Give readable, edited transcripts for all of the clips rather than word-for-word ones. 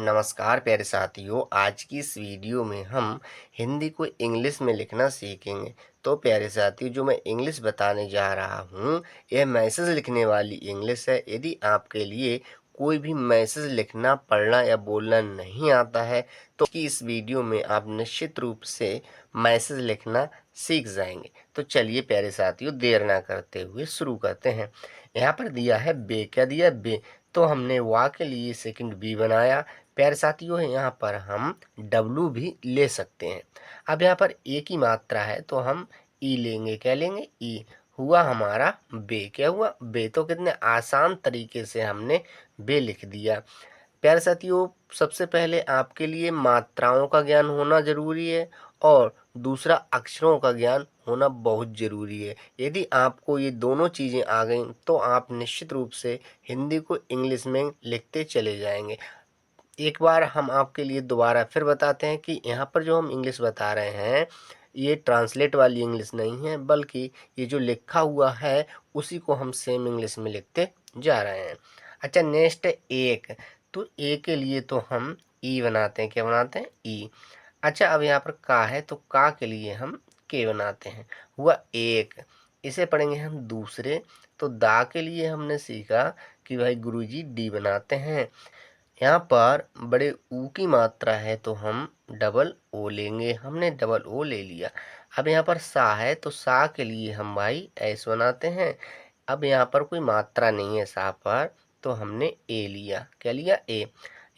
नमस्कार प्यारे साथियों, आज की इस वीडियो में हम हिंदी को इंग्लिश में लिखना सीखेंगे। तो प्यारे साथियों, जो मैं इंग्लिश बताने जा रहा हूँ, यह मैसेज लिखने वाली इंग्लिश है। यदि आपके लिए कोई भी मैसेज लिखना, पढ़ना या बोलना नहीं आता है, तो कि इस वीडियो में आप निश्चित रूप से मैसेज लिखना सीख जाएंगे। तो चलिए प्यारे साथियों, देर ना करते हुए शुरू करते हैं। यहाँ पर दिया है बे, क्या दिया बे, तो हमने वा के लिए सेकंड बी बनाया। प्यारे साथियों, यहाँ पर हम डब्लू भी ले सकते हैं। अब यहाँ पर ए की मात्रा है तो हम ई लेंगे, क्या लेंगे ई। हुआ हमारा बे, क्या हुआ बे। तो कितने आसान तरीके से हमने बे लिख दिया। प्यारे साथियों, सबसे पहले आपके लिए मात्राओं का ज्ञान होना जरूरी है और दूसरा अक्षरों का ज्ञान होना बहुत ज़रूरी है। यदि आपको ये दोनों चीज़ें आ गई तो आप निश्चित रूप से हिंदी को इंग्लिश में लिखते चले जाएंगे। एक बार हम आपके लिए दोबारा फिर बताते हैं कि यहाँ पर जो हम इंग्लिश बता रहे हैं, ये ट्रांसलेट वाली इंग्लिश नहीं है, बल्कि ये जो लिखा हुआ है उसी को हम सेम इंग्लिश में लिखते जा रहे हैं। अच्छा, नेक्स्ट है एक। तो ए के लिए तो हम ई बनाते हैं, क्या बनाते हैं ई। अच्छा, अब यहाँ पर का है तो का के लिए हम के बनाते हैं, हुआ एक। इसे पढ़ेंगे हम दूसरे। तो दा के लिए हमने सीखा कि भाई गुरुजी डी बनाते हैं। यहाँ पर बड़े ऊ की मात्रा है तो हम डबल ओ लेंगे, हमने डबल ओ ले लिया। अब यहाँ पर सा है तो सा के लिए हम भाई ऐस बनाते हैं। अब यहाँ पर कोई मात्रा नहीं है सा पर, तो हमने ए लिया, क्या लिया ए।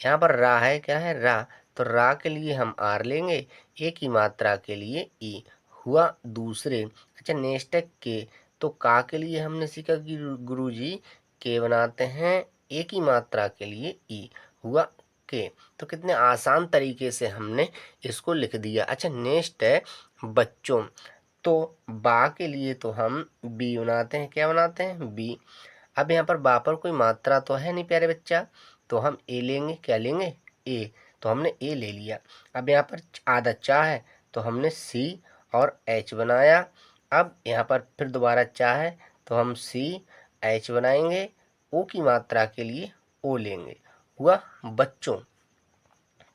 यहाँ पर रा है, क्या है रा, तो रा के लिए हम आर लेंगे, ए की मात्रा के लिए ई, हुआ दूसरे। अच्छा, नेक्स्ट है के। तो का के लिए हमने सीखा कि गुरुजी के बनाते हैं, ए की मात्रा के लिए ई, हुआ के। तो कितने आसान तरीके से हमने इसको लिख दिया। अच्छा, नेक्स्ट है बच्चों। तो बा के लिए तो हम बी बनाते हैं, क्या बनाते हैं बी। अब यहाँ पर बा पर कोई मात्रा तो है नहीं प्यारे बच्चा, तो हम ए लेंगे, क्या लेंगे ए। तो हमने ए ले लिया। अब यहाँ पर आधा चा है तो हमने सी और एच बनाया। अब यहाँ पर फिर दोबारा चा है तो हम सी एच बनाएंगे, ओ की मात्रा के लिए ओ लेंगे, हुआ बच्चों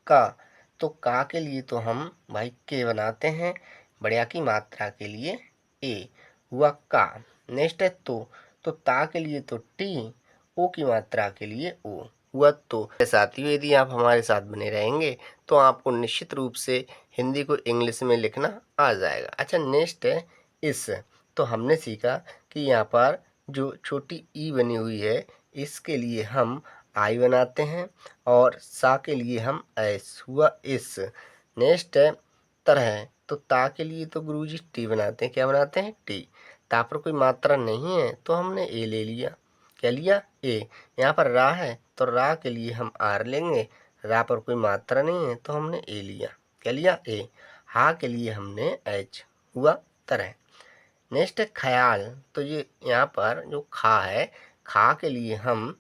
का। तो का के लिए तो हम भाई के बनाते हैं, बढ़िया की मात्रा के लिए ए, हुआ का। नेक्स्ट है तो ता के लिए तो टी, ओ की मात्रा के लिए ओ, हुआ तो। साथियों, यदि आप हमारे साथ बने रहेंगे तो आपको निश्चित रूप से हिंदी को इंग्लिश में लिखना आ जाएगा। अच्छा, नेक्स्ट है इस। तो हमने सीखा कि यहाँ पर जो छोटी ई बनी हुई है इसके लिए हम आई बनाते हैं और सा के लिए हम ऐस, हुआ इस। नेक्स्ट है तरह। तो ता के लिए तो गुरुजी टी बनाते हैं, क्या बनाते हैं टी। ता पर कोई मात्रा नहीं है तो हमने ए ले लिया, क्या लिया ए। यहाँ पर रा है तो रा के लिए हम आर लेंगे, रा पर कोई मात्रा नहीं है तो हमने ए लिया, क्या लिया ए। हा के लिए हमने एच, हुआ तरह। नेक्स्ट है ख्याल। तो ये यहाँ पर जो खा है, खा के लिए हम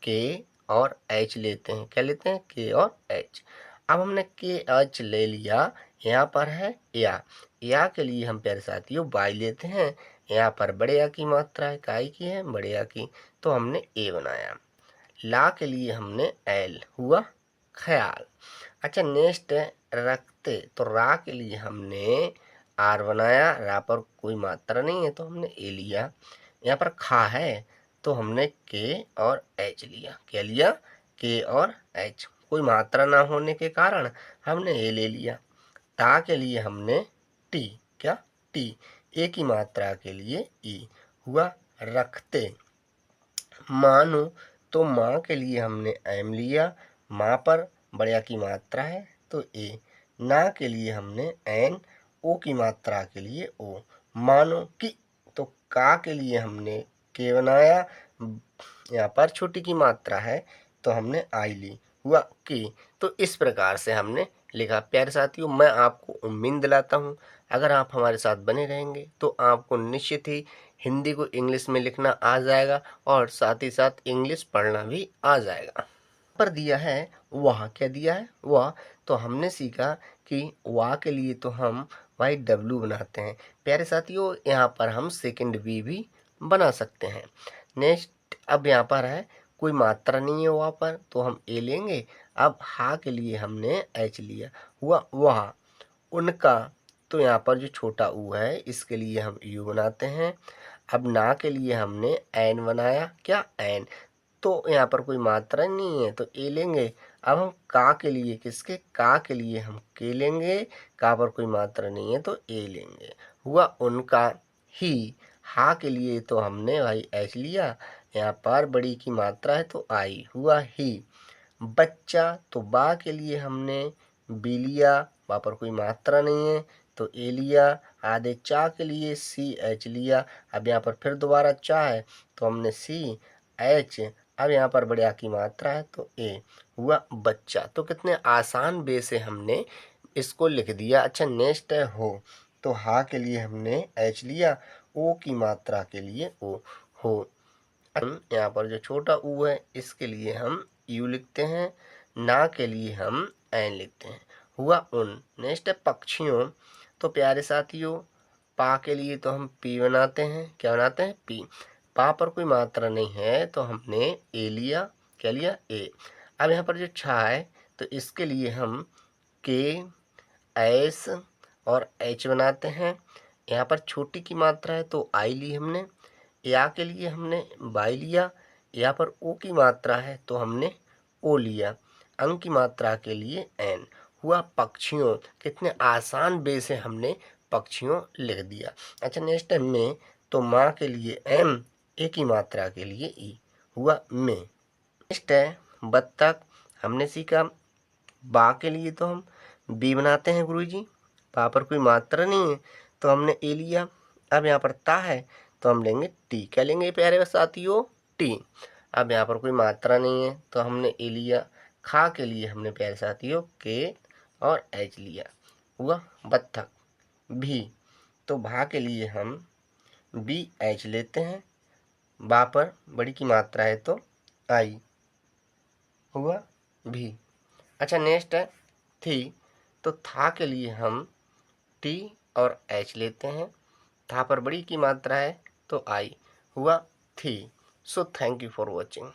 के और एच लेते हैं, क्या लेते हैं के और एच। अब हमने के एच ले लिया। यहाँ पर है या के लिए हम प्यारे साथियों वाई लेते हैं। यहाँ पर बड़े या की मात्रा है, काई की है बड़े या की, तो हमने ए बनाया। ला के लिए हमने एल, हुआ ख्याल। अच्छा, नेक्स्ट है रखते। तो रा के लिए हमने आर बनाया, रा पर कोई मात्रा नहीं है तो हमने ए लिया। यहाँ पर खा है तो हमने के और एच लिया, क्या लिया के और एच। कोई मात्रा ना होने के कारण हमने ए ले लिया। ता के लिए हमने टी, क्या टी, ए की मात्रा के लिए ई, हुआ रखते। मानो। तो माँ के लिए हमने एम लिया, माँ पर बढ़िया की मात्रा है तो ए। ना के लिए हमने एन, ओ की मात्रा के लिए ओ, मानो कि। तो का के लिए हमने के बनाया, यहाँ पर छोटी की मात्रा है तो हमने आई ली, हुआ की। तो इस प्रकार से हमने लिखा। प्यारे साथियों, मैं आपको उम्मीद दिलाता हूँ अगर आप हमारे साथ बने रहेंगे तो आपको निश्चित ही हिंदी को इंग्लिश में लिखना आ जाएगा और साथ ही साथ इंग्लिश पढ़ना भी आ जाएगा। पर दिया है वह, क्या दिया है वह। तो हमने सीखा कि वाह के लिए तो हम वाई डब्लू बनाते हैं। प्यारे साथियों, यहाँ पर हम सेकंड वी भी बना सकते हैं। नेक्स्ट, अब यहाँ पर है कोई मात्रा नहीं है वहाँ पर तो हम ए लेंगे, अब हा के लिए हमने एच लिया, हुआ वहाँ। उनका, तो यहाँ पर जो छोटा ऊ है इसके लिए हम यू बनाते हैं। अब ना के लिए हमने एन बनाया, क्या एन, तो यहाँ पर कोई मात्रा नहीं है तो ए लेंगे। अब हम का के लिए, किसके, का के लिए हम के लेंगे, का पर कोई मात्रा नहीं है तो ए लेंगे, हुआ उनका ही। हा के लिए तो हमने भाई एच लिया, यहाँ पर बड़ी की मात्रा है तो आई, हुआ ही। बच्चा, तो बा के लिए हमने बी लिया, बा पर कोई मात्रा नहीं है तो ए लिया। आधे चा के लिए सी एच लिया, अब यहाँ पर फिर दोबारा चा है तो हमने सी एच, अब यहाँ पर बड़े आ की मात्रा है तो ए, हुआ बच्चा। तो कितने आसान वे से हमने इसको लिख दिया। अच्छा नेक्स्ट है हो, तो हा के लिए हमने एच लिया, ओ की मात्रा के लिए ओ, हो। यहाँ पर जो छोटा ऊ है इसके लिए हम यू लिखते हैं, ना के लिए हम एन लिखते हैं, हुआ उन। नेक्स्ट है पक्षियों, तो प्यारे साथियों पा के लिए तो हम पी बनाते हैं, क्या बनाते हैं, पी। पा पर कोई मात्रा नहीं है तो हमने ए लिया, क्या लिया, ए। अब यहाँ पर जो छा है तो इसके लिए हम के, एस और एच बनाते हैं। यहाँ पर छोटी की मात्रा है तो आई ली हमने, या के लिए हमने बाई लिया, यहाँ पर ओ की मात्रा है तो हमने ओ लिया, अंक की मात्रा के लिए एन, हुआ पक्षियों। कितने आसान वे से हमने पक्षियों लिख दिया। अच्छा नेक्स्ट है में, तो माँ के लिए एम, ए की मात्रा के लिए ई, हुआ में। नेक्स्ट है बत्तख, हमने सीखा बा के लिए तो हम बी बनाते हैं गुरुजी, बा पर कोई मात्रा नहीं है तो हमने ए लिया। अब यहाँ पर ता है तो हम लेंगे टी, क्या लेंगे प्यारे साथियों, टी। अब यहाँ पर कोई मात्रा नहीं है तो हमने ए लिया। खा के लिए हमने प्यारे साथियों के और एच लिया, हुआ बत्तख। भी, तो भा के लिए हम बी एच लेते हैं, बा पर बड़ी की मात्रा है तो आई, हुआ भी। अच्छा नेक्स्ट है थी, तो था के लिए हम टी और एच लेते हैं, था पर बड़ी की मात्रा है तो आई, हुआ थी। So thank you for watching.